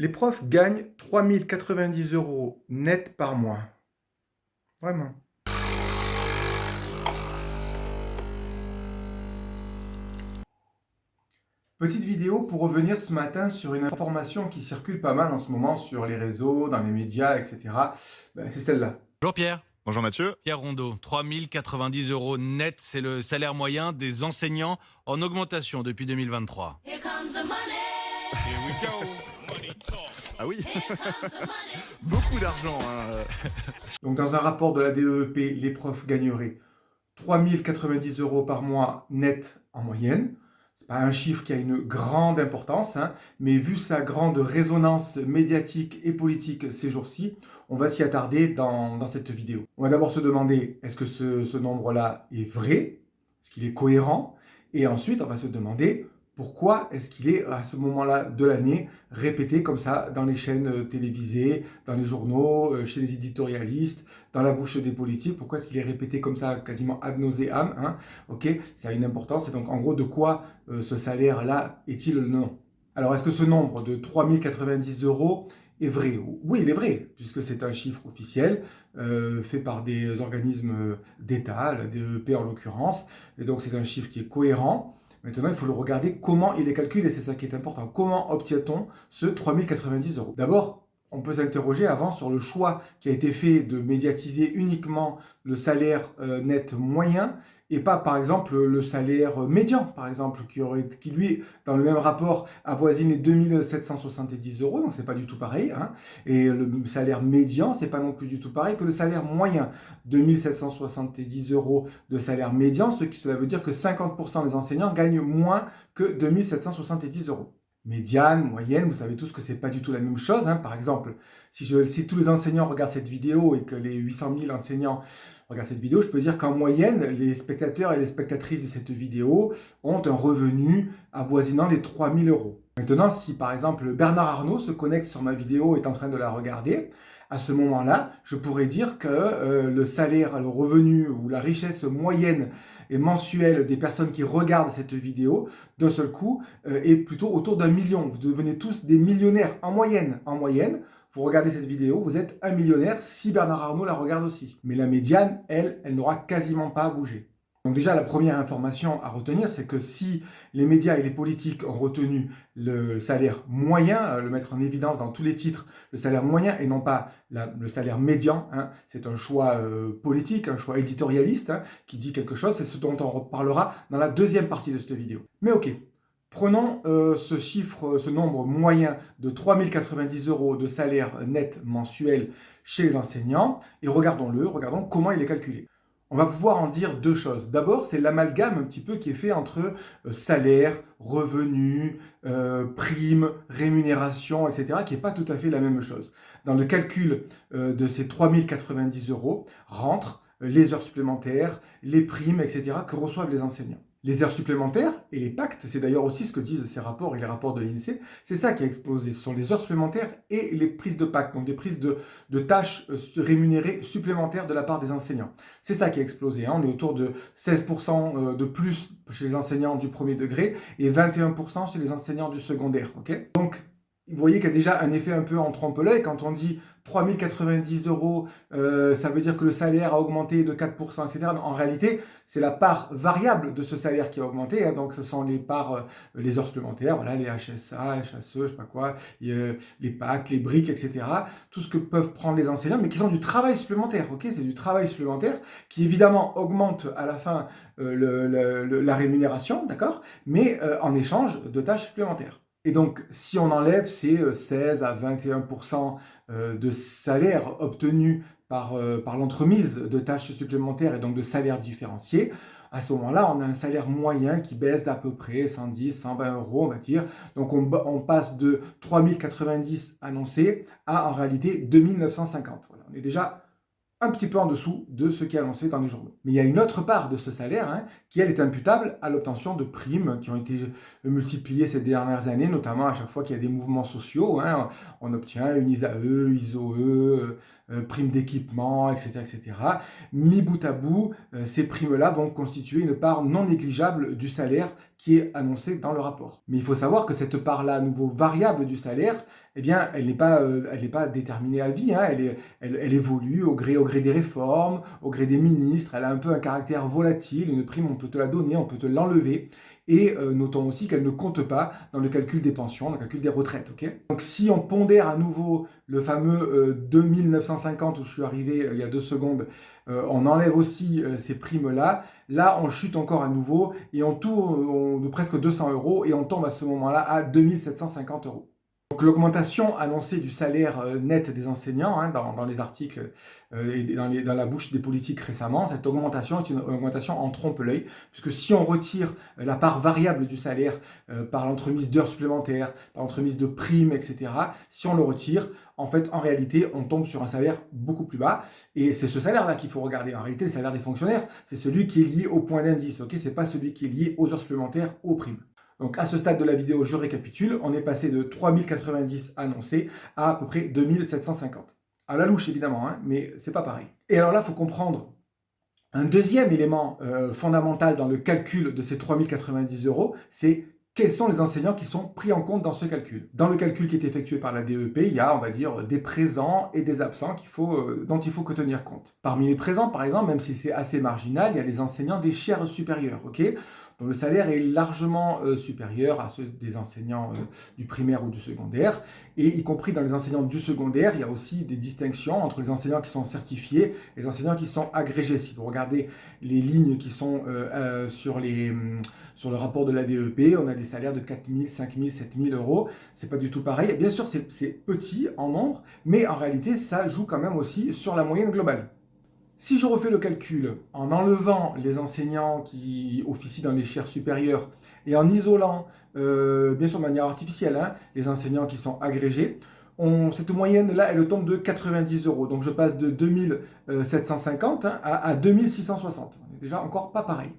Les profs gagnent 3090 euros net par mois. Vraiment. Petite vidéo pour revenir ce matin sur une information qui circule pas mal en ce moment sur les réseaux, dans les médias, etc. C'est celle-là. Bonjour Pierre. Bonjour Mathieu. Pierre Rondeau, 3090 euros net, c'est le salaire moyen des enseignants en augmentation depuis 2023. Here comes the money. Here we go. Money talk. Ah oui, beaucoup d'argent. Donc dans un rapport de la DEEP, les profs gagneraient 3090 euros par mois net en moyenne. Ce n'est pas un chiffre qui a une grande importance, mais vu sa grande résonance médiatique et politique ces jours-ci, on va s'y attarder dans cette vidéo. On va d'abord se demander, est-ce que ce nombre-là est vrai? Est-ce qu'il est cohérent? Et ensuite, on va se demander, pourquoi est-ce qu'il est à ce moment-là de l'année répété comme ça dans les chaînes télévisées, dans les journaux, chez les éditorialistes, dans la bouche des politiques? Pourquoi est-ce qu'il est répété comme ça quasiment ad nauseam, Ok, ça a une importance. Et donc en gros, de quoi ce salaire-là est-il le nom? Alors est-ce que ce nombre de 3090 euros est vrai? Oui, il est vrai, puisque c'est un chiffre officiel fait par des organismes d'État, la DEP en l'occurrence. Et donc c'est un chiffre qui est cohérent. Maintenant, il faut le regarder comment il est calculé, c'est ça qui est important. Comment obtient-on ce 3090 euros? D'abord, on peut s'interroger avant sur le choix qui a été fait de médiatiser uniquement le salaire net moyen et pas, par exemple, le salaire médian, par exemple, qui lui, dans le même rapport, avoisine les 2770 euros, donc c'est pas du tout pareil. Et le salaire médian, c'est pas non plus du tout pareil que le salaire moyen. 2770 euros de salaire médian, cela veut dire que 50% des enseignants gagnent moins que 2770 euros. Médiane, moyenne, vous savez tous que c'est pas du tout la même chose. Par exemple, si tous les enseignants regardent cette vidéo et que les 800 000 enseignants regardent cette vidéo, je peux dire qu'en moyenne, les spectateurs et les spectatrices de cette vidéo ont un revenu avoisinant les 3 000 euros. Maintenant, si par exemple Bernard Arnault se connecte sur ma vidéo et est en train de la regarder, à ce moment-là, je pourrais dire que le salaire, le revenu ou la richesse moyenne et mensuelle des personnes qui regardent cette vidéo, d'un seul coup, est plutôt autour d'1 million. Vous devenez tous des millionnaires en moyenne. En moyenne, vous regardez cette vidéo, vous êtes un millionnaire si Bernard Arnault la regarde aussi. Mais la médiane, elle n'aura quasiment pas bougé. Donc déjà, la première information à retenir, c'est que si les médias et les politiques ont retenu le salaire moyen, le mettre en évidence dans tous les titres, le salaire moyen et non pas le salaire médian, c'est un choix politique, un choix éditorialiste qui dit quelque chose, c'est ce dont on reparlera dans la deuxième partie de cette vidéo. Mais ok, prenons ce chiffre, ce nombre moyen de 3090 euros de salaire net mensuel chez les enseignants et regardons comment il est calculé. On va pouvoir en dire deux choses. D'abord, c'est l'amalgame un petit peu qui est fait entre salaire, revenu, prime, rémunération, etc., qui n'est pas tout à fait la même chose. Dans le calcul de ces 3090 euros rentrent les heures supplémentaires, les primes, etc., que reçoivent les enseignants. Les heures supplémentaires et les pactes, c'est d'ailleurs aussi ce que disent ces rapports et les rapports de l'INSEE, c'est ça qui a explosé. Ce sont les heures supplémentaires et les prises de pactes, donc des prises de tâches rémunérées supplémentaires de la part des enseignants. C'est ça qui a explosé. On est autour de 16% de plus chez les enseignants du premier degré et 21% chez les enseignants du secondaire. Donc, vous voyez qu'il y a déjà un effet un peu en trompe-l'œil. Quand on dit 3090 euros, ça veut dire que le salaire a augmenté de 4%, etc. En réalité, c'est la part variable de ce salaire qui a augmenté. Donc, ce sont les parts, les heures supplémentaires, voilà, les HSA, HSE, je sais pas quoi, les PAC, les briques, etc. Tout ce que peuvent prendre les enseignants, mais qui sont du travail supplémentaire. C'est du travail supplémentaire qui, évidemment, augmente à la fin la rémunération, d'accord, mais en échange de tâches supplémentaires. Et donc, si on enlève ces 16 à 21% de salaire obtenu par l'entremise de tâches supplémentaires et donc de salaires différenciés, à ce moment-là, on a un salaire moyen qui baisse d'à peu près 110, 120 euros, on va dire. Donc, on passe de 3090 annoncés à, en réalité, 2950. Voilà, on est déjà un petit peu en dessous de ce qui est annoncé dans les journaux. Mais il y a une autre part de ce salaire qui, elle, est imputable à l'obtention de primes qui ont été multipliées ces dernières années, notamment à chaque fois qu'il y a des mouvements sociaux. On obtient une ISAE, ISOE, primes d'équipement, etc., etc. Mis bout à bout, ces primes-là vont constituer une part non négligeable du salaire qui est annoncé dans le rapport. Mais il faut savoir que cette part-là, à nouveau variable du salaire, eh bien, elle n'est pas déterminée à vie, hein. Elle évolue au gré des réformes, au gré des ministres, elle a un peu un caractère volatile, une prime on peut te la donner, on peut te l'enlever, et notons aussi qu'elle ne compte pas dans le calcul des pensions, dans le calcul des retraites, ok ? Donc si on pondère à nouveau le fameux 2950 où je suis arrivé il y a 2 secondes, on enlève aussi ces primes-là, là on chute encore à nouveau, et on tourne de presque 200 € et on tombe à ce moment-là à 2750 €. Donc l'augmentation annoncée du salaire net des enseignants, hein, dans les articles et dans la bouche des politiques récemment, cette augmentation est une augmentation en trompe-l'œil, puisque si on retire la part variable du salaire par l'entremise d'heures supplémentaires, par l'entremise de primes, etc., si on le retire, en fait, en réalité, on tombe sur un salaire beaucoup plus bas. Et c'est ce salaire-là qu'il faut regarder. En réalité, le salaire des fonctionnaires, c'est celui qui est lié au point d'indice, ok ? C'est pas celui qui est lié aux heures supplémentaires ou aux primes. Donc à ce stade de la vidéo, je récapitule, on est passé de 3090 annoncés à peu près 2750. À la louche évidemment, hein, mais c'est pas pareil. Et alors là, il faut comprendre un deuxième élément fondamental dans le calcul de ces 3090 €, c'est quels sont les enseignants qui sont pris en compte dans ce calcul. Dans le calcul qui est effectué par la DEP, il y a, on va dire, des présents et des absents dont il faut que tenir compte. Parmi les présents, par exemple, même si c'est assez marginal, il y a les enseignants des chaires supérieures, ok ? dont le salaire est largement supérieur à ceux des enseignants du primaire ou du secondaire. Et y compris dans les enseignants du secondaire, il y a aussi des distinctions entre les enseignants qui sont certifiés et les enseignants qui sont agrégés. Si vous regardez les lignes qui sont sur le rapport de la DEP, on a des salaires de 4 000, 5 000, 7 000 €. C'est pas du tout pareil. Bien sûr, c'est petit en nombre, mais en réalité, ça joue quand même aussi sur la moyenne globale. Si je refais le calcul en enlevant les enseignants qui officient dans les chaires supérieures et en isolant, bien sûr de manière artificielle, hein, les enseignants qui sont agrégés, cette moyenne-là, elle tombe de 90 €. Donc je passe de 2750 à 2660. On n'est déjà encore pas pareil.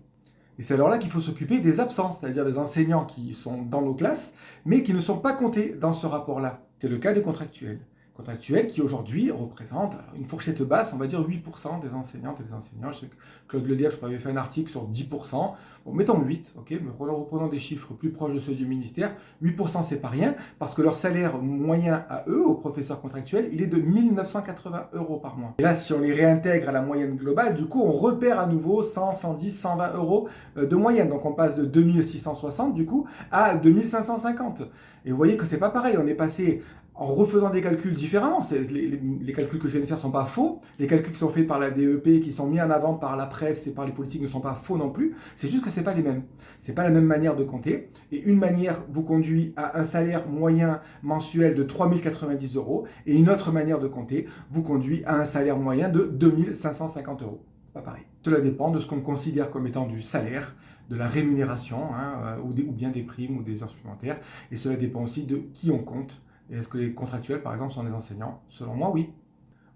Et c'est alors là qu'il faut s'occuper des absents, c'est-à-dire des enseignants qui sont dans nos classes, mais qui ne sont pas comptés dans ce rapport-là. C'est le cas des contractuels. Contractuels qui aujourd'hui représentent une fourchette basse, on va dire 8% des enseignantes et des enseignants. Je sais que Claude Lelièvre, je crois, avait fait un article sur 10%. Bon, mettons 8, ok, mais reprenons des chiffres plus proches de ceux du ministère. 8%, c'est pas rien, parce que leur salaire moyen à eux, aux professeurs contractuels, il est de 1 980 € par mois. Et là, si on les réintègre à la moyenne globale, du coup, on repère à nouveau 100, 110, 120 € de moyenne. Donc on passe de 2660, du coup, à 2550. Et vous voyez que c'est pas pareil, on est passé en refaisant des calculs différemment. Les calculs que je viens de faire ne sont pas faux. Les calculs qui sont faits par la DEP, qui sont mis en avant par la presse et par les politiques ne sont pas faux non plus. C'est juste que ce n'est pas les mêmes. Ce n'est pas la même manière de compter. Et une manière vous conduit à un salaire moyen mensuel de 3090 € et une autre manière de compter vous conduit à un salaire moyen de 2550 €. C'est pas pareil. Cela dépend de ce qu'on considère comme étant du salaire, de la rémunération, hein, ou bien des primes ou des heures supplémentaires. Et cela dépend aussi de qui on compte. Et est-ce que les contractuels, par exemple, sont des enseignants? Selon moi, oui.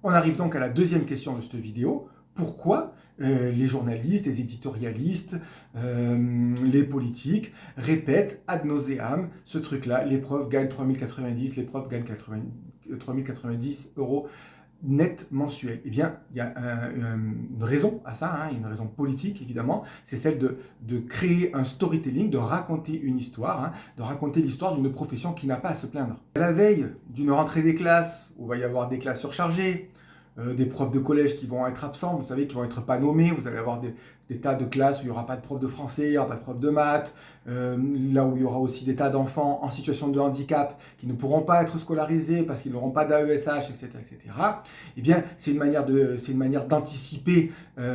On arrive donc à la deuxième question de cette vidéo. Pourquoi les journalistes, les éditorialistes, les politiques répètent ad nauseam ce truc-là? Les profs gagnent 3090, les profs gagnent 3090 € net mensuel. Eh bien, il y a une raison à ça, hein, une raison politique évidemment, c'est celle de créer un storytelling, de raconter une histoire, hein, de raconter l'histoire d'une profession qui n'a pas à se plaindre. À la veille d'une rentrée des classes, où il va y avoir des classes surchargées, des profs de collège qui vont être absents, vous savez, qui vont être pas nommés, vous allez avoir des tas de classes où il n'y aura pas de prof de français, il n'y aura pas de prof de maths, là où il y aura aussi des tas d'enfants en situation de handicap qui ne pourront pas être scolarisés parce qu'ils n'auront pas d'AESH, etc., etc. Eh bien, c'est une manière d'anticiper,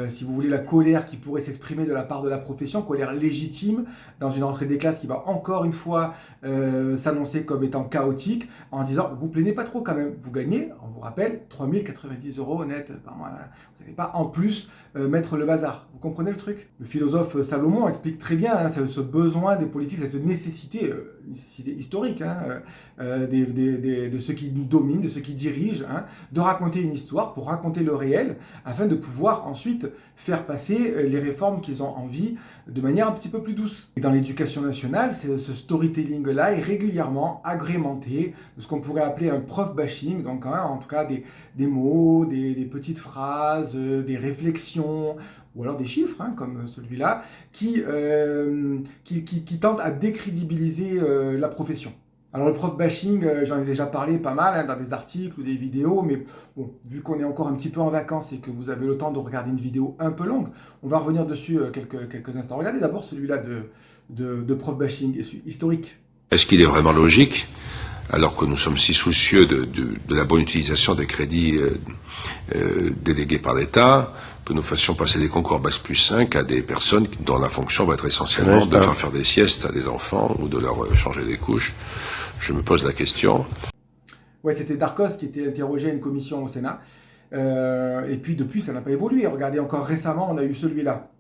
si vous voulez, la colère qui pourrait s'exprimer de la part de la profession, colère légitime, dans une rentrée des classes qui va encore une fois s'annoncer comme étant chaotique, en disant, vous plaignez pas trop quand même, vous gagnez, on vous rappelle, 3090 € net par mois, vous n'allez pas en plus mettre le bazar, vous comprenez ? comprenez le truc? Le philosophe Salomon explique très bien hein, ce besoin des politiques, cette nécessité historique hein, de ceux qui nous dominent, de ceux qui dirigent, hein, de raconter une histoire pour raconter le réel, afin de pouvoir ensuite faire passer les réformes qu'ils ont envie de manière un petit peu plus douce. Et dans l'éducation nationale, ce storytelling-là est régulièrement agrémenté de ce qu'on pourrait appeler un prof bashing, donc hein, en tout cas des mots, des petites phrases, des réflexions, ou alors des chiffres, hein, comme celui-là, qui tentent à décrédibiliser la profession. Alors le prof bashing, j'en ai déjà parlé pas mal hein, dans des articles ou des vidéos, mais bon, vu qu'on est encore un petit peu en vacances et que vous avez le temps de regarder une vidéo un peu longue, on va revenir dessus quelques instants. Regardez d'abord celui-là de prof bashing historique. Est-ce qu'il est vraiment logique, alors que nous sommes si soucieux de la bonne utilisation des crédits délégués par l'État, que nous fassions passer des concours Bac+5 à des personnes dont la fonction va être essentiellement de faire des siestes à des enfants ou de leur changer des couches? Je me pose la question. Ouais, c'était Darcos qui était interrogé à une commission au Sénat. Et puis depuis, ça n'a pas évolué. Regardez, encore récemment, on a eu celui-là.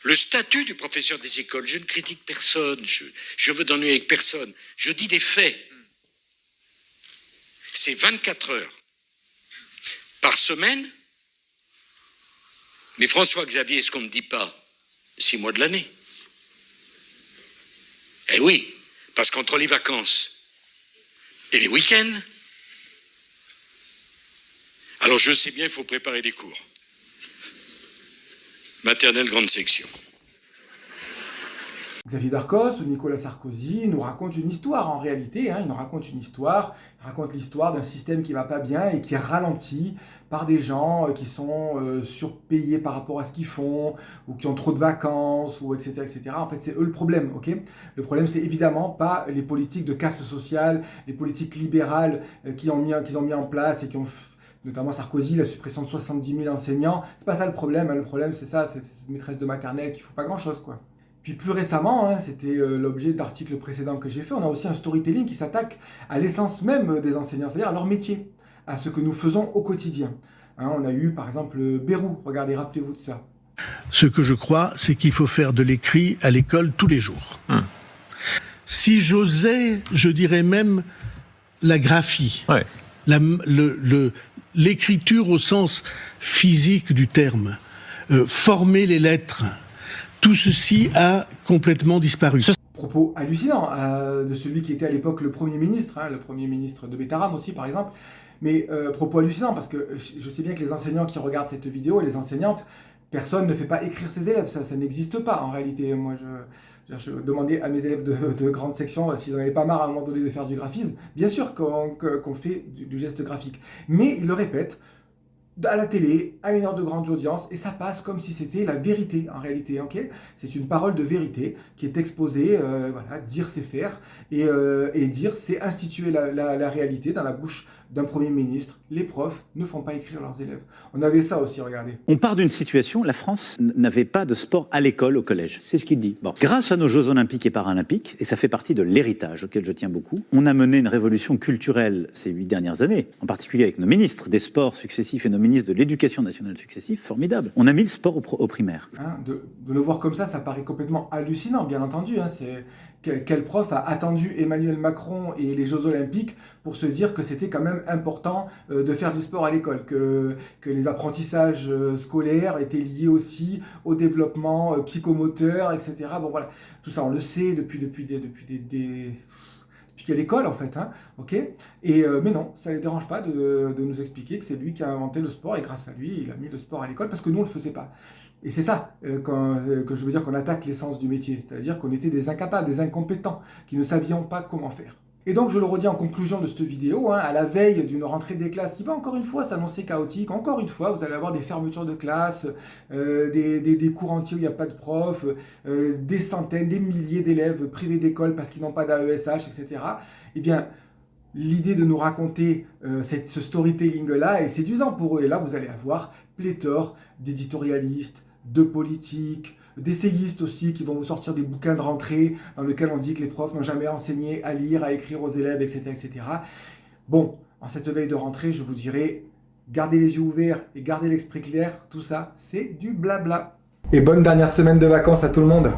Le statut du professeur des écoles, je ne critique personne, je veux d'ennuyer avec personne. Je dis des faits. C'est 24 heures par semaine. Mais François-Xavier, ce qu'on ne me dit pas, 6 mois de l'année. Eh oui, parce qu'entre les vacances et les week-ends, alors je sais bien, il faut préparer des cours. Maternelle, grande section. Xavier Darcos ou Nicolas Sarkozy nous racontent une histoire en réalité. Hein, ils nous racontent une histoire, ils racontent l'histoire d'un système qui va pas bien et qui est ralenti par des gens qui sont surpayés par rapport à ce qu'ils font ou qui ont trop de vacances ou etc. etc. En fait, c'est eux le problème. Ok, le problème, c'est évidemment pas les politiques de caste sociale, les politiques libérales qu'ils ont mis en place et qui ont notamment Sarkozy, la suppression de 70 000 enseignants. C'est pas ça le problème. Hein. Le problème, c'est ça, c'est cette maîtresse de maternelle qui ne fout pas grand-chose, quoi. Puis plus récemment, hein, c'était l'objet d'articles précédents que j'ai fait, on a aussi un storytelling qui s'attaque à l'essence même des enseignants, c'est-à-dire à leur métier, à ce que nous faisons au quotidien. Hein, on a eu par exemple Bérou, regardez, rappelez-vous de ça. Ce que je crois, c'est qu'il faut faire de l'écrit à l'école tous les jours. Si j'osais, je dirais même la graphie, l'écriture au sens physique du terme, former les lettres. Tout ceci a complètement disparu. Propos hallucinants de celui qui était à l'époque le Premier ministre, hein, le Premier ministre de Bétarame aussi par exemple, mais propos hallucinants parce que je sais bien que les enseignants qui regardent cette vidéo et les enseignantes, personne ne fait pas écrire ses élèves, ça n'existe pas en réalité. Moi je demandais à mes élèves de grande section s'ils n'en avaient pas marre à un moment donné de faire du graphisme, bien sûr qu'on fait du geste graphique, mais ils le répètent, à la télé, à une heure de grande audience, et ça passe comme si c'était la vérité en réalité. Okay, c'est une parole de vérité qui est exposée, voilà, dire c'est faire, et dire c'est instituer la réalité dans la bouche d'un Premier ministre. Les profs ne font pas écrire leurs élèves. On avait ça aussi, regardez. On part d'une situation, la France n'avait pas de sport à l'école, au collège. C'est ce qu'il dit. Bon. Grâce à nos Jeux Olympiques et Paralympiques, et ça fait partie de l'héritage auquel je tiens beaucoup, on a mené une révolution culturelle ces 8 dernières années, en particulier avec nos ministres des sports successifs et nos ministres de l'Éducation nationale successifs, formidable. On a mis le sport au primaire. Hein, de le voir comme ça paraît complètement hallucinant, bien entendu. Hein, quel prof a attendu Emmanuel Macron et les Jeux Olympiques pour se dire que c'était quand même important de faire du sport à l'école, que les apprentissages scolaires étaient liés aussi au développement psychomoteur, etc. Bon voilà, tout ça on le sait depuis quelle école en fait, hein, ok. Mais non, ça ne les dérange pas de nous expliquer que c'est lui qui a inventé le sport et grâce à lui, il a mis le sport à l'école parce que nous on ne le faisait pas. Et c'est ça que je veux dire qu'on attaque l'essence du métier, c'est-à-dire qu'on était des incapables, des incompétents, qui ne savions pas comment faire. Et donc je le redis en conclusion de cette vidéo, hein, à la veille d'une rentrée des classes qui va encore une fois s'annoncer chaotique, encore une fois vous allez avoir des fermetures de classes, des cours entiers où il n'y a pas de prof, des centaines, des milliers d'élèves privés d'école parce qu'ils n'ont pas d'AESH, etc. Eh bien, l'idée de nous raconter ce storytelling-là est séduisant pour eux. Et là, vous allez avoir pléthore d'éditorialistes, de politiques, d'essayistes aussi qui vont vous sortir des bouquins de rentrée dans lesquels on dit que les profs n'ont jamais enseigné à lire, à écrire aux élèves, etc. etc. Bon, en cette veille de rentrée, je vous dirais, garder les yeux ouverts et garder l'esprit clair, tout ça, c'est du blabla. Et bonne dernière semaine de vacances à tout le monde.